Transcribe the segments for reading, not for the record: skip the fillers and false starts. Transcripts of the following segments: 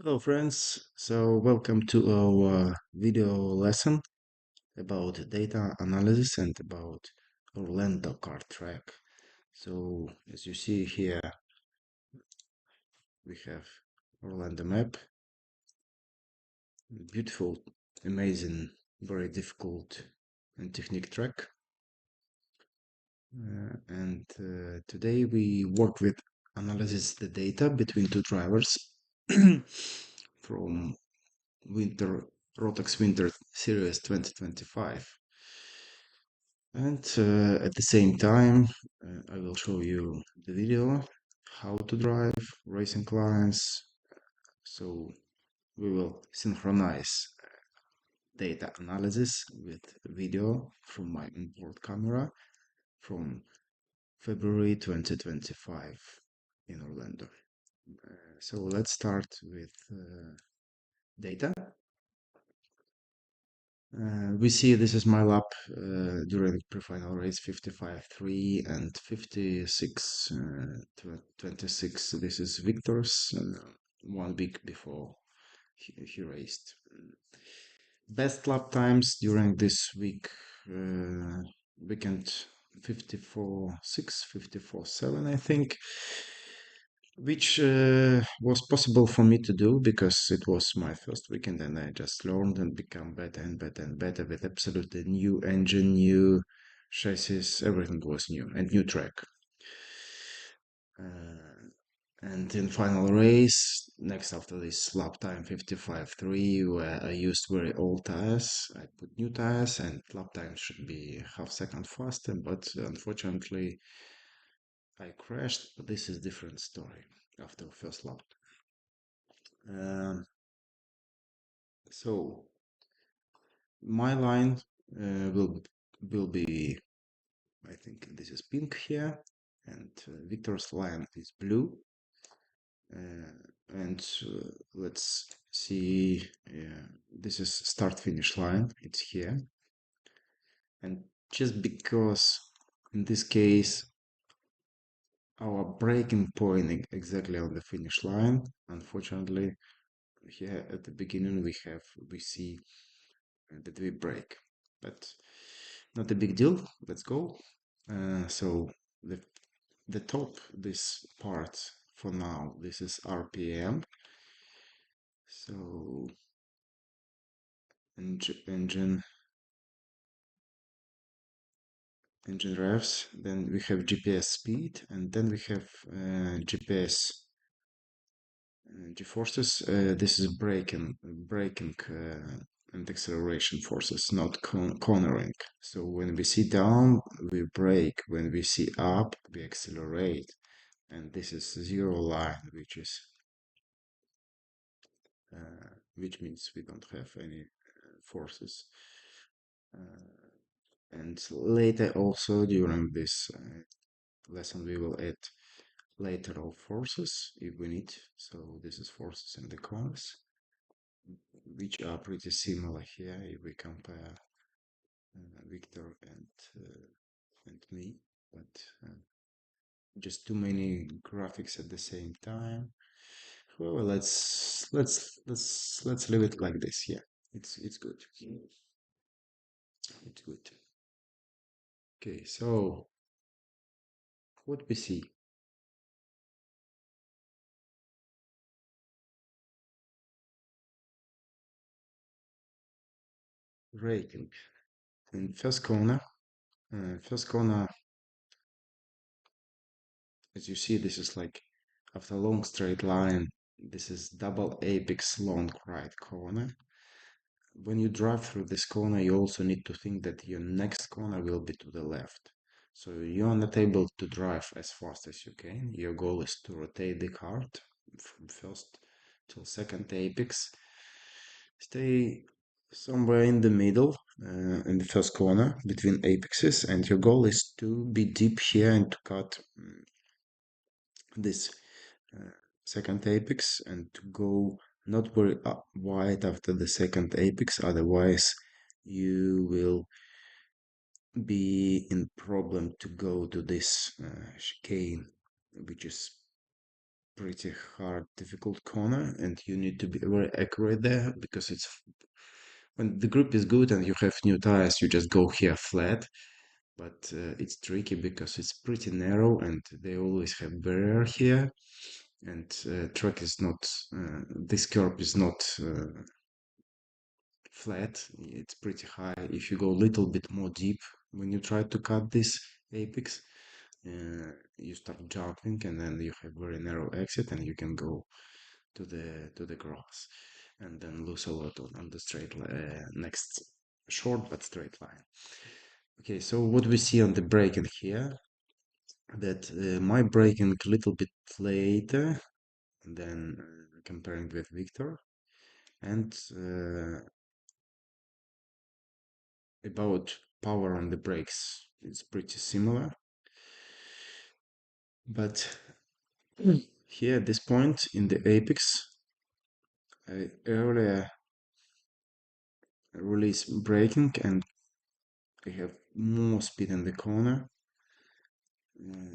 Hello friends, so welcome to our video lesson about data analysis and about Orlando car track. So as you see here, we have Orlando map, beautiful, amazing, very difficult and technique track. And today we work with analysis the data between two drivers from Winter Rotax Winter Series 2025. And at the same time, I will show you the video, how to drive racing clients. So we will synchronize data analysis with video from my onboard camera from February 2025 in Orlando. So let's start with data. We see this is my lap during pre-final race 55.3 and 56 26. This is Victor's 1 week before he raced. Best lap times during this weekend 54.6, 54.7, I think, which was possible for me to do because it was my first weekend and I just learned and become better and better and better with absolutely new engine, new chassis, everything was new and new track. And in final race, next after this lap time 55.3, where I used very old tires, I put new tires and lap time should be half second faster, but unfortunately I crashed, but this is different story after first lap. Um, so my line will be, I think this is pink here, and Victor's line is blue. And let's see, this is start finish line, it's here. And just because in this case our breaking point exactly on the finish line, unfortunately here at the beginning we see that we break, but not a big deal. Let's go. So the the top, this part for now, this is RPM. So engine revs. Then we have GPS speed, and then we have GPS G-forces. This is braking and acceleration forces, not cornering. So when we see down, we brake. When we see up, we accelerate. And this is zero line, which means we don't have any forces. And later also during this lesson we will add lateral forces if we need. So this is forces in the corners, which are pretty similar here if we compare Victor and me, but just too many graphics at the same time. Well, let's leave it like this. Yeah, it's good. It's good. Okay, so what we see. Rating in first corner, as you see, this is like after a long straight line, this is double apex long right corner. When you drive through this corner, you also need to think that your next corner will be to the left. So you're not able to drive as fast as you can. Your goal is to rotate the cart from first till second apex. Stay somewhere in the middle, in the first corner between apexes, and your goal is to be deep here and to cut this uh, second apex and to go not very wide after the second apex, otherwise you will be in problem to go to this chicane, which is pretty hard, difficult corner, and you need to be very accurate there because it's when the grip is good and you have new tires, you just go here flat. But it's tricky because it's pretty narrow and they always have barrier here, and track is not. This curb is not flat. It's pretty high. If you go a little bit more deep when you try to cut this apex, you start jumping and then you have very narrow exit and you can go to the grass and then lose a lot on the straight next short but straight line. Okay, so what we see on the braking here, that my braking a little bit later than comparing with Victor, and about power on the brakes, it's pretty similar. But here at this point in the apex, I earlier release braking and I have more speed in the corner.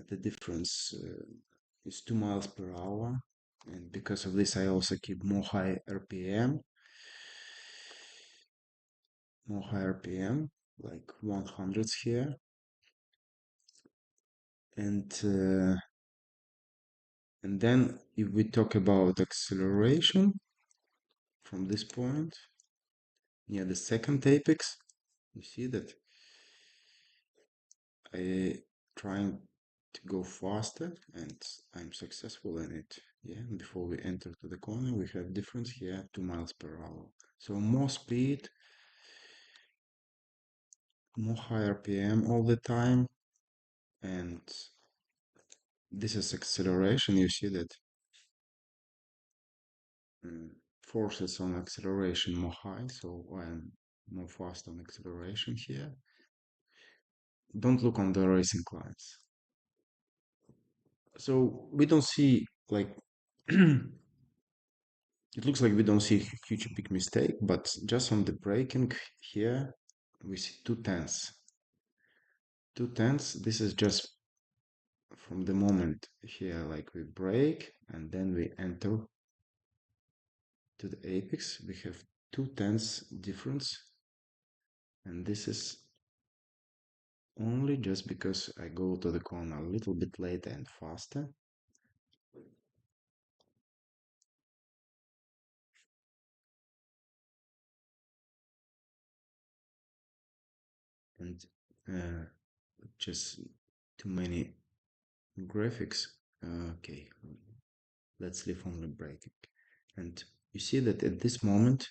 The difference is 2 miles per hour, and because of this I also keep more high RPM, like 100s here. And and then if we talk about acceleration from this point near the second apex, you see that I trying to go faster and I'm successful in it. Yeah, before we enter to the corner, we have difference here, 2 miles per hour. So more speed, more high RPM all the time, and this is acceleration. You see that forces on acceleration more high, so I'm more fast on acceleration here. Don't look on the racing lines. So we don't see like it looks like we don't see a huge big mistake, but just on the braking here we see 2/10. 2/10. This is just from the moment here, like we brake and then we enter to the apex. We have 2/10 difference, and this is only just because I go to the corner a little bit later and faster. And uh, just too many graphics. Okay, let's leave only braking. And you see that at this moment,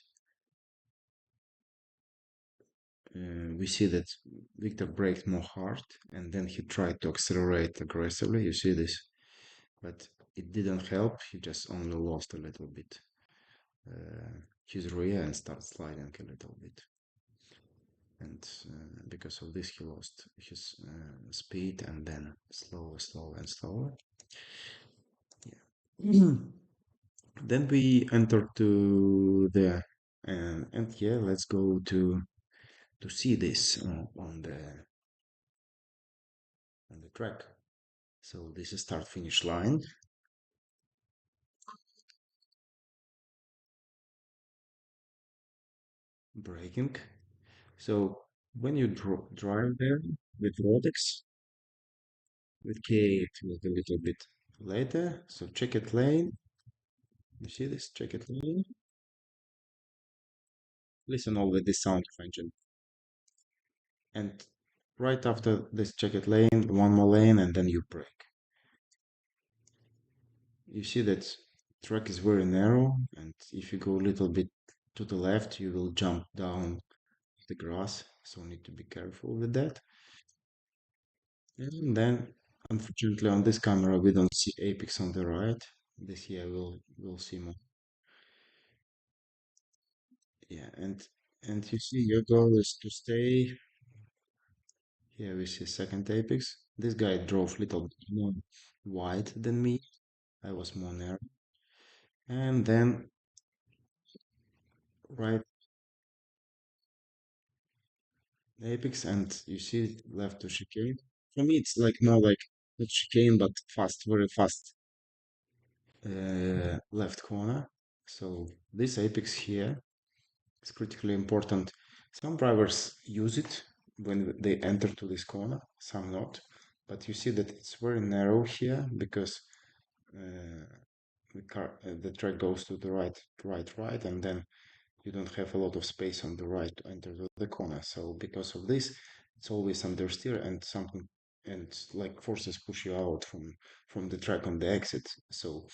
we see that Victor braked more hard and then he tried to accelerate aggressively. You see this, but it didn't help. He just only lost a little bit his rear and started sliding a little bit. And because of this, he lost his speed and then slower, slower, and slower. Yeah. Then we enter to the and yeah, let's go to see this on the track. So this is start finish line, braking. So when you drive there with Rodex, with K it was a little bit later. So check it lane. You see this check it lane. Listen all with the sound of engine. And right after this check it lane, one more lane, and then you brake. You see that track is very narrow, and if you go a little bit to the left, you will jump down the grass, so need to be careful with that. And then, unfortunately, on this camera, we don't see apex on the right. This year we'll see more. Yeah, and you see your goal is to stay. Here we see second apex. This guy drove little bit more wide than me. I was more narrow. And then right apex, and you see left to chicane. For me, it's like more like not chicane, but fast, very fast. left corner. So this apex here is critically important. Some drivers use it when they enter to this corner, some not. But you see that it's very narrow here because uh, the track goes to the right, and then you don't have a lot of space on the right to enter the corner. So because of this, it's always understeer and something and like forces push you out from the track on the exit. So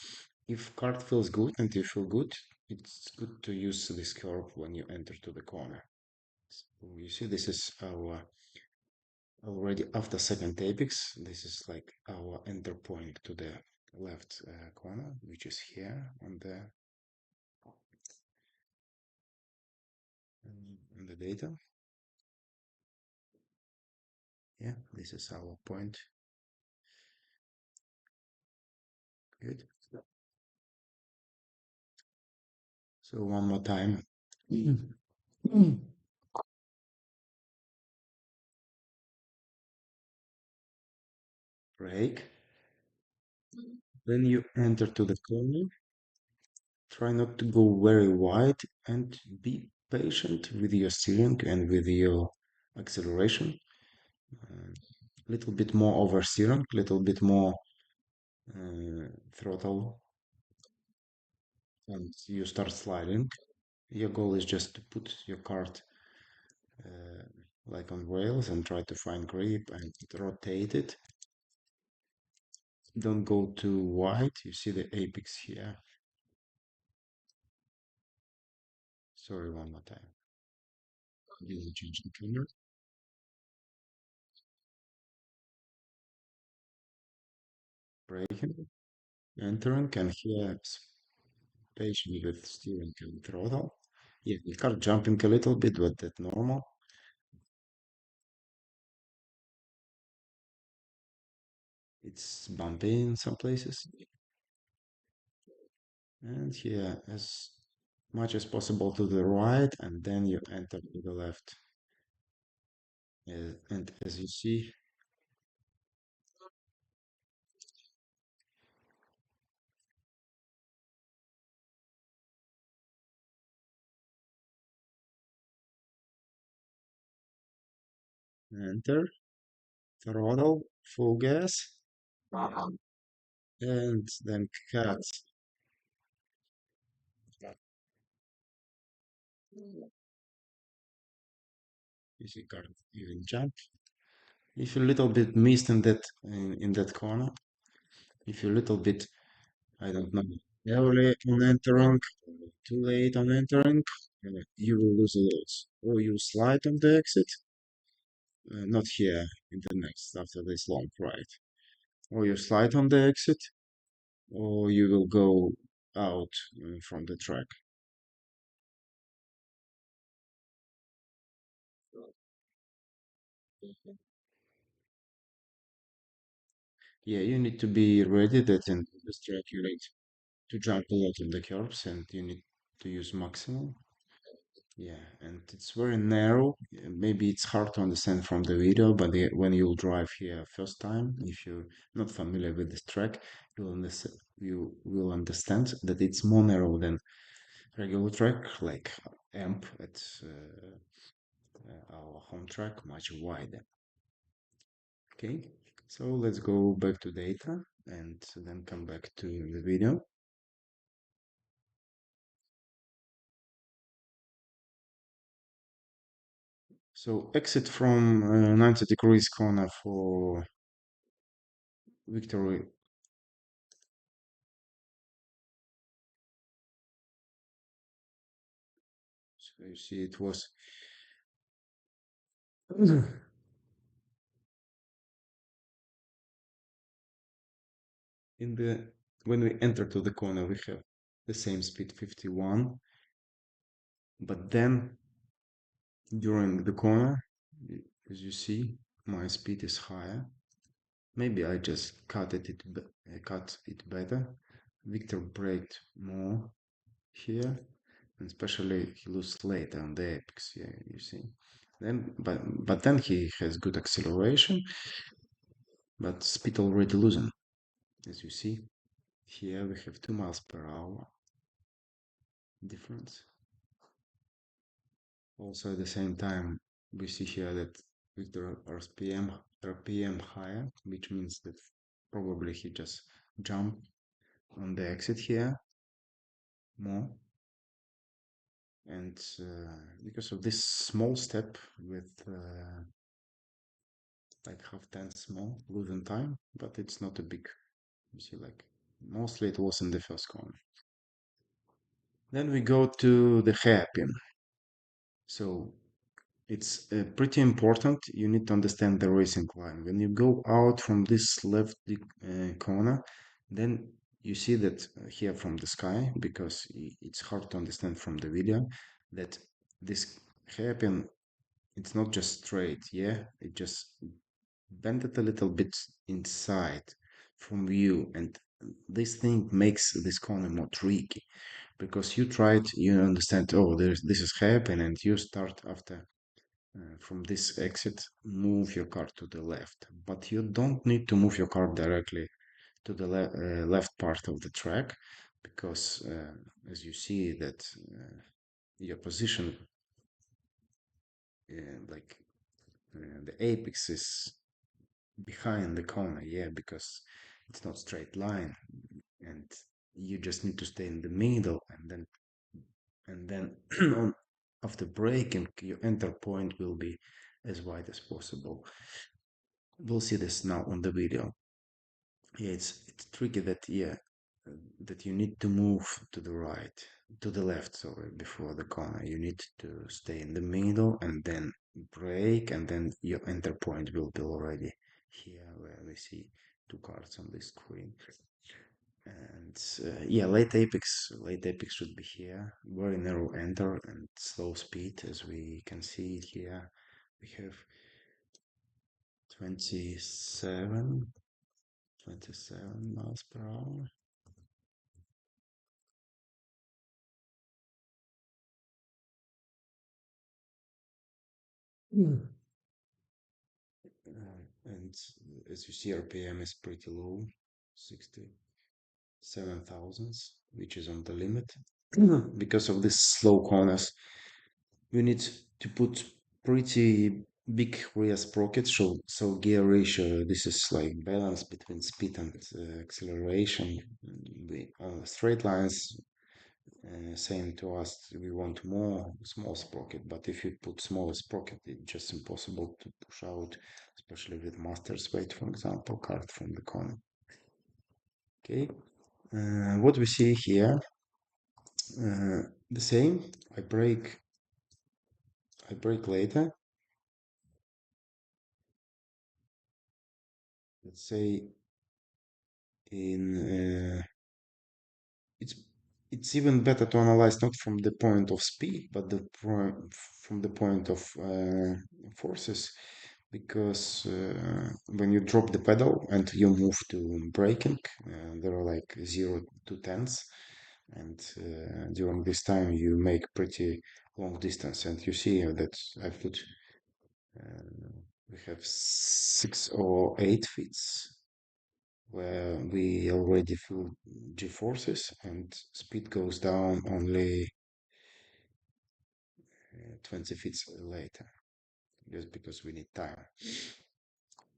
if cart feels good and you feel good, it's good to use this curve when you enter to the corner. So you see, this is our already after second apex. This is like our enter point to the left corner, which is here on the data. Yeah, this is our point. Good. So one more time. Brake. When you enter to the corner, try not to go very wide and be patient with your steering and with your acceleration. A little bit more oversteering, little bit more throttle, and you start sliding. Your goal is just to put your cart uh, like on rails and try to find grip and rotate it. Don't go too wide. You see the apex here. Sorry, one more time. Didn't change the camera. Braking, entering, and here patient with steering and throttle. Yeah, the car jumping a little bit, but that's normal. It's bumpy in some places. And here, as much as possible to the right, and then you enter to the left. And as you see, enter, throttle, full gas, and then cut. You see, car even jump. If you a little bit missed in that corner, if you a little bit, I don't know, early on entering, too late on entering, you will lose a lot. Or you slide on the exit, not here, in the next, after this long ride. Or you slide on the exit, or you will go out from the track. Yeah, you need to be ready that in this track you need to jump a lot on the curves and you need to use maximum. Yeah, and it's very narrow. Maybe it's hard to understand from the video, but when you'll drive here first time, if you're not familiar with this track, you will understand that it's more narrow than regular track, like AMP at our home track, much wider. Okay, so let's go back to data and then come back to the video. So exit from 90 degrees corner for victory. So you see it was in the when we enter to the corner we have the same speed 51, but then during the corner, as you see, my speed is higher. Maybe I just cut it better. Victor braked more here, and especially he loses later on the apex. Yeah, you see. Then, but then he has good acceleration, but speed already losing, as you see. Here we have 2 miles per hour difference. Also at the same time, we see here that with the RPM higher, which means that probably he just jumped on the exit here more. And because of this small step with like half tenth small, losing time, but it's not a big, you see, like mostly it was in the first corner. Then we go to the hairpin. So it's pretty important. You need to understand the racing line. When you go out from this left corner, then you see that here from the sky, because it's hard to understand from the video, that this hairpin, it's not just straight, yeah? It just bend it a little bit inside from you, and this thing makes this corner more tricky because you tried, you understand, oh, this is hairpin, and you start after from this exit, move your car to the left, but you don't need to move your car directly to the left part of the track because as you see that your position like the apex is behind the corner, yeah, because it's not straight line, and you just need to stay in the middle, and then on, after braking, your enter point will be as wide as possible. We'll see this now on the video. Yeah, it's tricky that, yeah, that you need to move to the right, to the left, sorry, before the corner. You need to stay in the middle and then brake, and then your enter point will be already here where we see two cars on this screen. And yeah, late apex should be here. Very narrow enter and slow speed, as we can see here. We have 27 27 miles per hour. Mm. And as you see, RPM is pretty low, 67 thousandths, which is on the limit. Because of these slow corners, you need to put pretty big rear sprockets. So gear ratio, this is like balance between speed and acceleration. We, straight lines saying to us we want more small sprocket, but if you put smaller sprocket, it's just impossible to push out, especially with master's weight, for example, card from the corner. Okay, what we see here, the same. I break later. Let's say in it's it's even better to analyze not from the point of speed, but from the point of forces, because when you drop the pedal and you move to braking, there are like 0 to 10s, and during this time you make pretty long distance, and you see that I put we have 6 or 8 feet where we already feel g-forces and speed goes down only 20 feet later, just because we need time.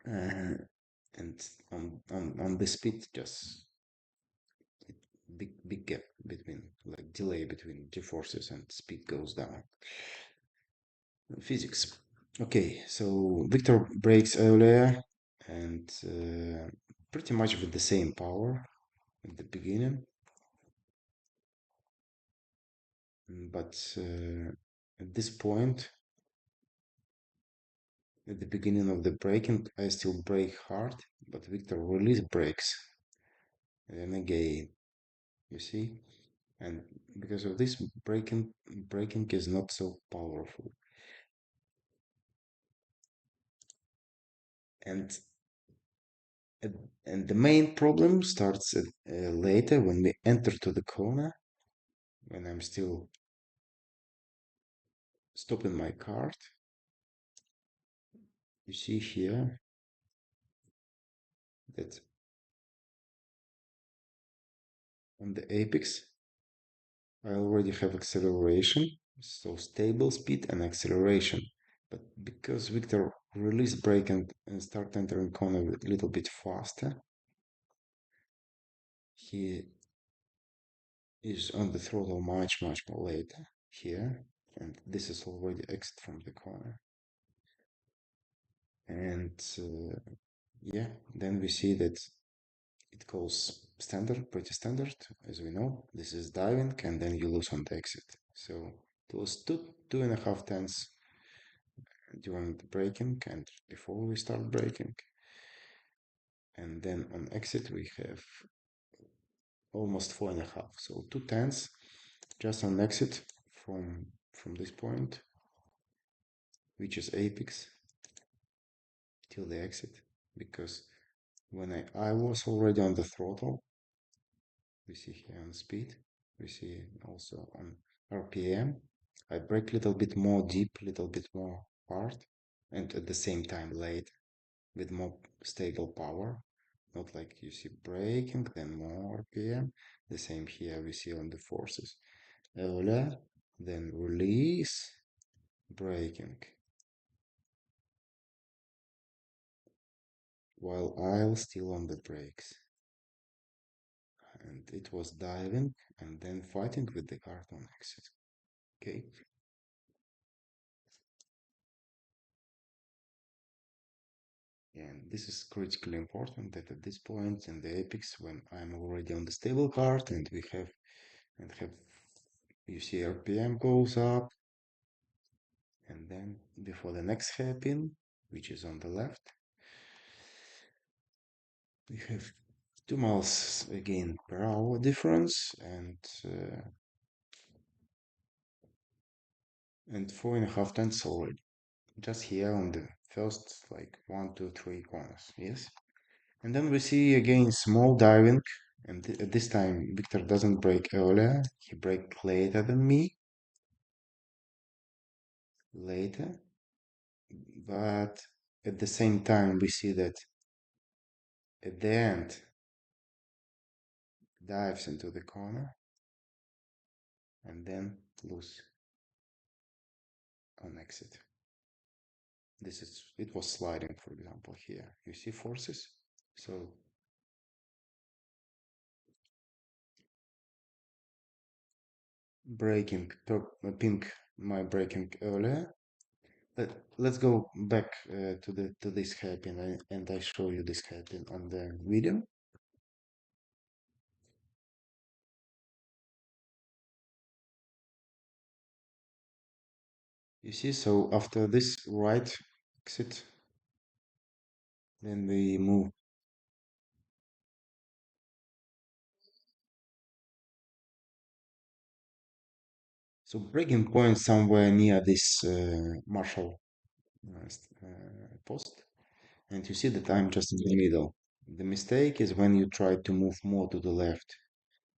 Uh, and on the speed, just big gap between, like delay between g-forces and speed goes down. Physics. Okay, so Victor brakes earlier and pretty much with the same power at the beginning, but at this point, at the beginning of the braking, I still brake hard, but Victor release brakes. And again, you see? And because of this, braking is not so powerful. And and the main problem starts later when we enter to the corner, when I'm still stopping my cart. You see here that on the apex, I already have acceleration, so stable speed and acceleration. But because Victor released brake and start entering corner a little bit faster, he is on the throttle much more later here, and this is already exit from the corner. And yeah, then we see that it goes standard, pretty standard, as we know. This is diving, and then you lose on the exit. So it was 2.5 tenths during the braking and before we start braking. And then on exit we have almost 4.5. So 2 tenths just on exit from this point, which is apex, till the exit. Because when I was already on the throttle, we see here on speed, we see also on RPM. I brake a little bit more deep, little bit more hard, and at the same time late with more stable power. Not like you see braking, then more RPM. The same here we see on the forces. Earlier, then release, braking. While I'll still on the brakes. And it was diving and then fighting with the cart on exit. Okay. And this is critically important that at this point in the apex, when I'm already on the stable cart and we have you see RPM goes up, and then before the next hairpin, which is on the left, we have 2 miles again per hour difference and 4.5 tenths already. Just here on the first like 1, 2, 3 corners, yes. And then we see again small diving, and at this time Victor doesn't brake earlier, he braked later than me, later, but at the same time we see that at the end dives into the corner and then lose on exit. It was sliding, for example, here. You see forces? So braking, pink, my braking earlier. Let's go back to this hairpin and I show you this hairpin on the video. You see, so after this right exit, then we move. So braking point somewhere near this Marshall post, and you see that I'm just in the middle. The mistake is when you try to move more to the left,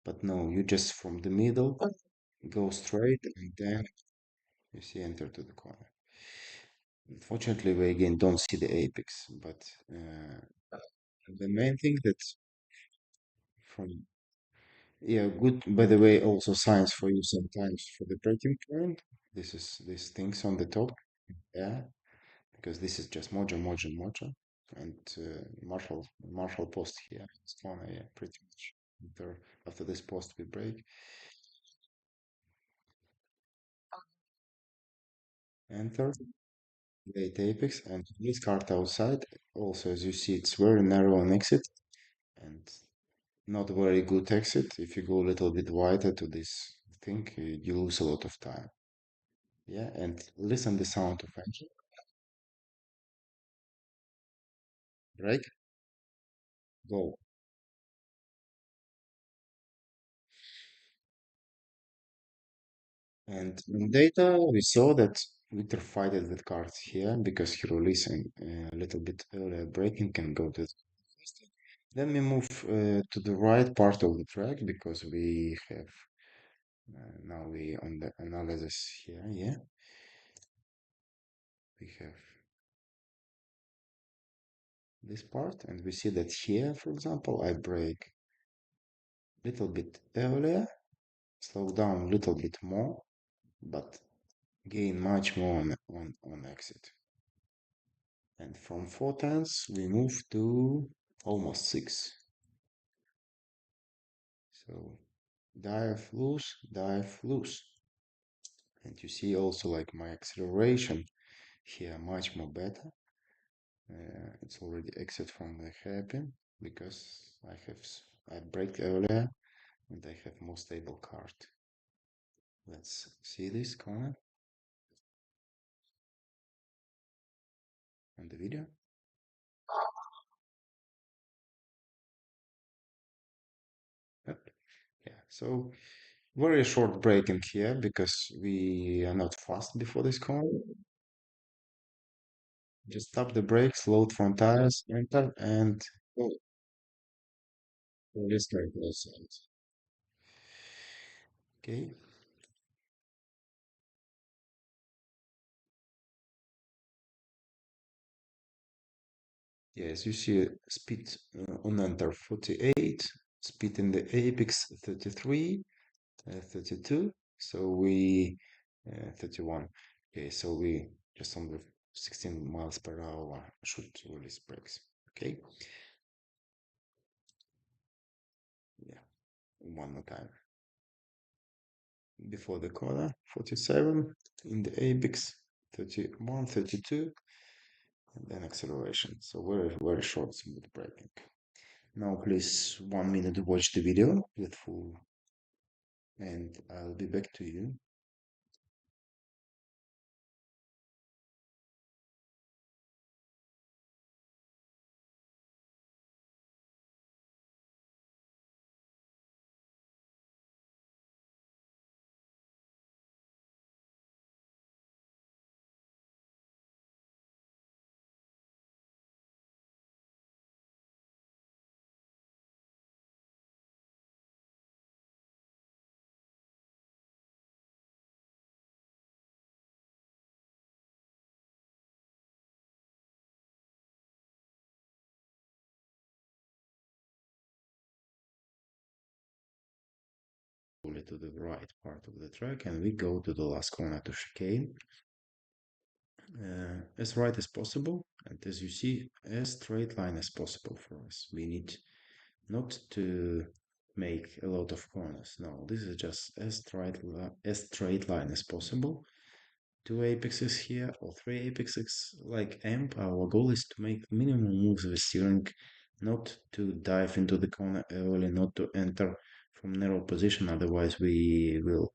but no, you just from the middle go straight and then you see enter to the corner. Unfortunately, we again don't see the apex, but the main thing that from yeah, good. By the way, also signs for you sometimes for the breaking point. This is these things on the top, yeah, because this is just moja, and Marshall post here. It's corner, yeah, pretty much. After this post, we break, enter, late apex, and this card outside. Also, as you see, it's very narrow on exit and not very good exit. If you go a little bit wider to this thing, you lose a lot of time. Yeah, and listen the sound of engine, right? Go. And in data, we saw that Victor fighted with cards here because he releasing a little bit earlier braking can go to. Then we move to the right part of the track because we have now we on the analysis here. Yeah, we have this part, and we see that here, for example, I brake little bit earlier, slow down a little bit more, but gain much more on exit. And from 4/10 we move to almost 6. So dive loose. And you see also like my acceleration here much more better. It's already exit from the hairpin because I break earlier and I have more stable card. Let's see this corner on the video. Yep. Yeah, so very short braking here because we are not fast before this corner. Just stop the brakes, load front tires, enter, and go. Really straight close side. Okay. Yes, you see speed on enter 48, speed in the apex 33, 32. So we 31. Okay, so we just under 16 miles per hour should release brakes. Okay. Yeah, one more time. Before the corner, 47, in the apex, 31, 32, and then acceleration. So very short, smooth braking. Now please 1 minute watch the video with full, and I'll be back to you. Fully to the right part of the track, and we go to the last corner to chicane. As right as possible, and as you see, as straight line as possible for us. We need not to make a lot of corners. No, this is just as straight line as possible. 2 apexes here or 3 apexes like amp. Our goal is to make minimum moves with steering, not to dive into the corner early, not to enter from narrow position. Otherwise, we will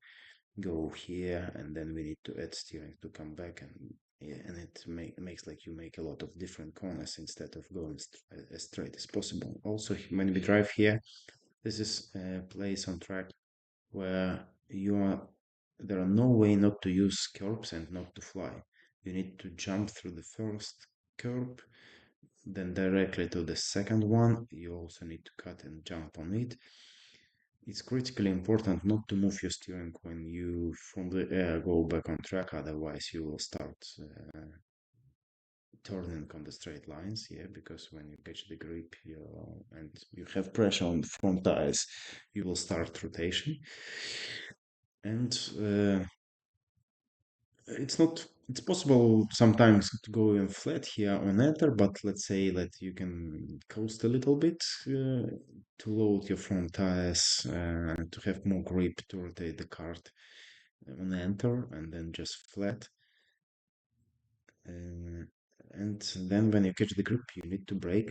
go here and then we need to add steering to come back, and yeah, and makes like you make a lot of different corners instead of going as straight as possible. Also, when we drive here, this is a place on track where there are no way not to use curbs and not to fly. You need to jump through the first curb, then directly to the second one. You also need to cut and jump on it. It's critically important not to move your steering when you from the air go back on track, otherwise you will start turning on the straight lines, yeah, because when you catch the grip and you have pressure on the front tires, you will start rotation. And it's possible sometimes to go in flat here on enter, but let's say that you can coast a little bit to load your front tires to have more grip to rotate the cart on enter and then just flat. Uh, and then when you catch the grip, you need to brake.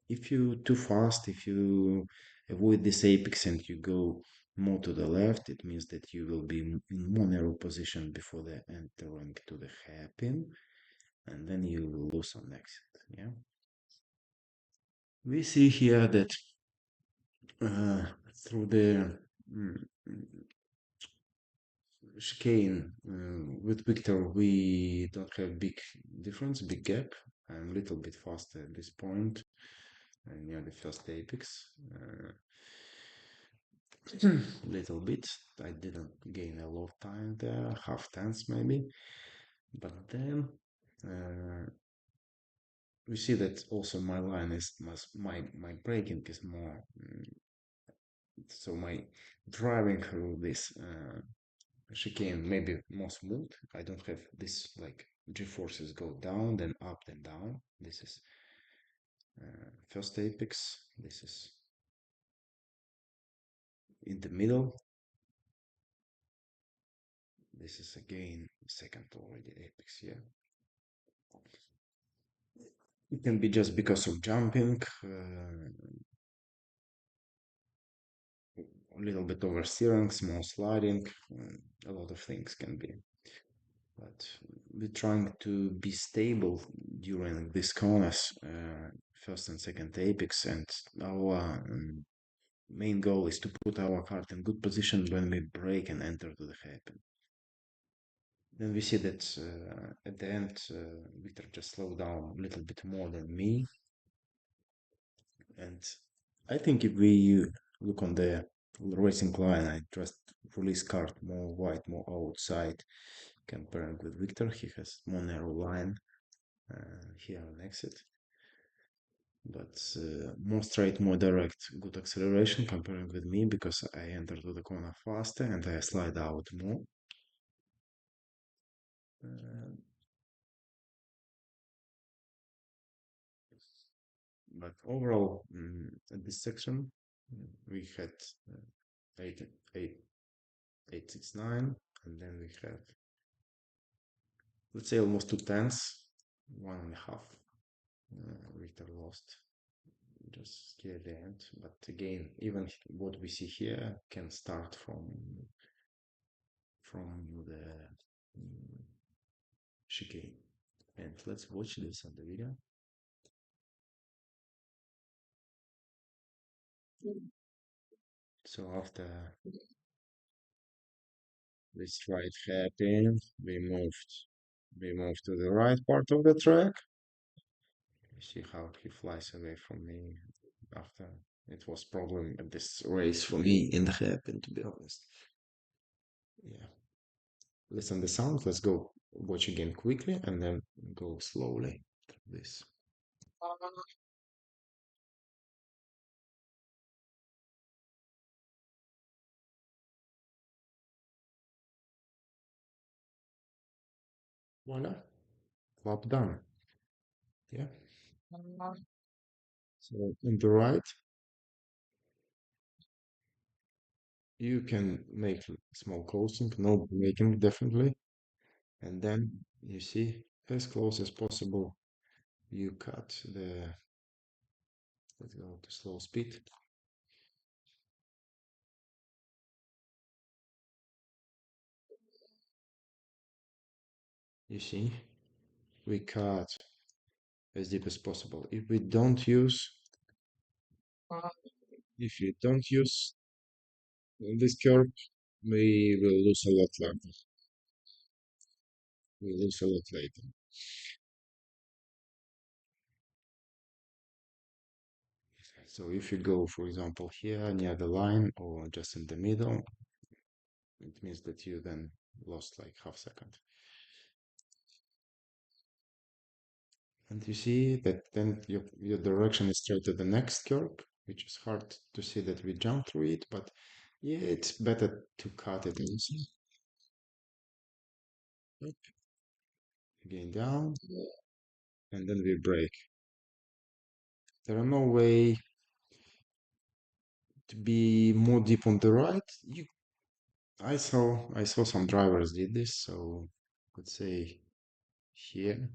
If you too fast, if you avoid this apex and you go more to the left, it means that you will be in more narrow position before the entering to the hairpin, and then you will lose on exit. Yeah, we see here that uh, through the mm, chicane with Victor, we don't have big difference, big gap. I'm a little bit faster at this point, near the first apex. Little bit. I didn't gain a lot of time there, half tenths maybe. But then we see that also my line is my braking is more so my driving through this chicane maybe more smooth. I don't have this like g-forces go down, then up, then down. This is first apex. This is in the middle. This is again second already apex here. It can be just because of jumping, a little bit oversteering, small sliding, a lot of things can be. But we're trying to be stable during these corners, first and second apex, and our main goal is to put our cart in good position when we brake and enter to the hairpin. Then we see that at the end, Victor just slowed down a little bit more than me. And I think if we look on the racing line, I just release cart more wide, more outside, comparing with Victor. He has more narrow line here on exit, but more straight, more direct, good acceleration comparing with me because I enter to the corner faster and I slide out more. Uh, but overall, at this section, we had uh, 8, 8, 869, and then we have, let's say, almost 2 tenths, 1.5. Victor lost just here at the end. But again, even what we see here can start from the mm, chicane. And let's watch this on the video. So after this right hairpin, we moved to the right part of the track. You see how he flies away from me after it was problem at this race for me in the hairpin, to be honest. Yeah. Listen the sound. Let's go watch again quickly and then go slowly through this. Voila. Lap done. Yeah. So on the right, you can make small coasting, no braking definitely. And then you see as close as possible, you cut the, let's go to slow speed. You see, we cut as deep as possible. If you don't use this curve, we will lose a lot later. We lose a lot later. So if you go, for example, here near the line or just in the middle, it means that you then lost like half second. And you see that then your direction is straight to the next curve, which is hard to see that we jump through it, but yeah, it's better to cut it also. Up, again down, and then we brake. There are no way to be more deep on the right. I saw some drivers did this, so let's say here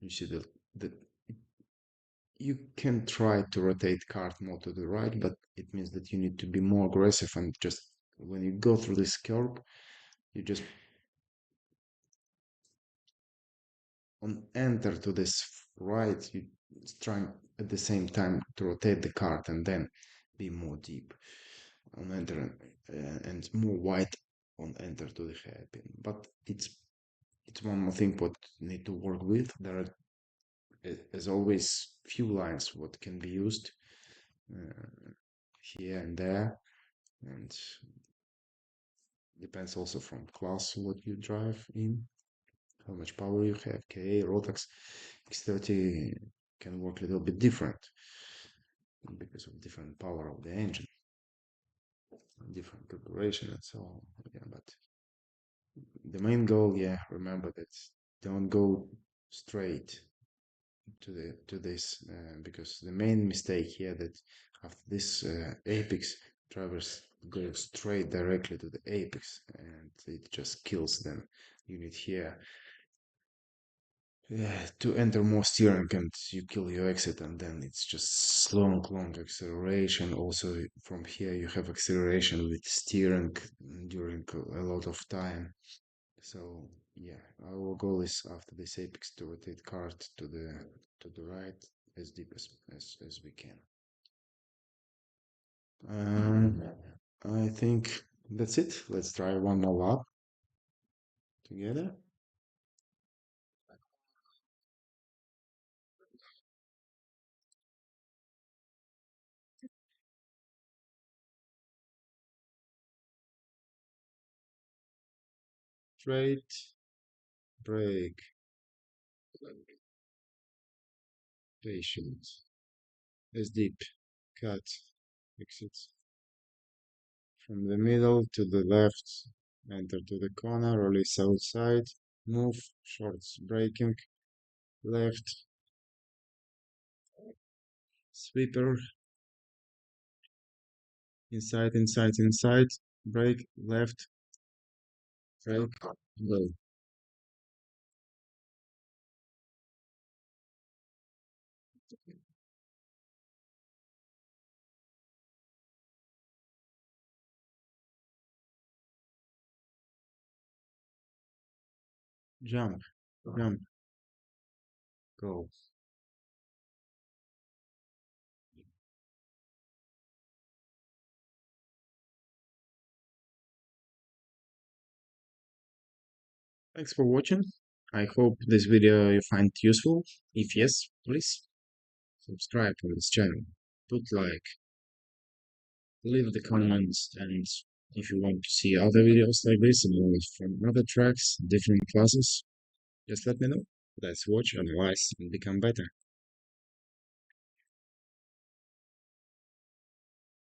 you see that you can try to rotate cart more to the right, but it means that you need to be more aggressive and just when you go through this curve, you just on enter to this right, you trying at the same time to rotate the cart and then be more deep on enter and more wide on enter to the hairpin. But it's one more thing what need to work with. There are as always few lines what can be used here and there, and depends also from class what you drive in, how much power you have, KA, Rotax. X30 can work a little bit different because of different power of the engine, different configuration and so on. Yeah, but the main goal, yeah, remember that don't go straight to this because the main mistake here that after this apex, drivers go straight directly to the apex and it just kills them. You need here to enter more steering and you kill your exit, and then it's just long acceleration. Also from here you have acceleration with steering during a lot of time. So yeah, our goal is after this apex to rotate car to the right as deep as we can. Um, I think that's it. Let's try one more lap together. Straight, brake, patient, as deep, cut, exit from the middle to the left, enter to the corner, release outside, move, shorts braking, left, sweeper, inside, brake, left, brake, go, jump, jump, go. Thanks for watching. I hope this video you find useful. If yes, please subscribe to this channel, put like, leave the comments, and if you want to see other videos like this and from other tracks, different classes, just let me know. Let's watch, analyze, and become better.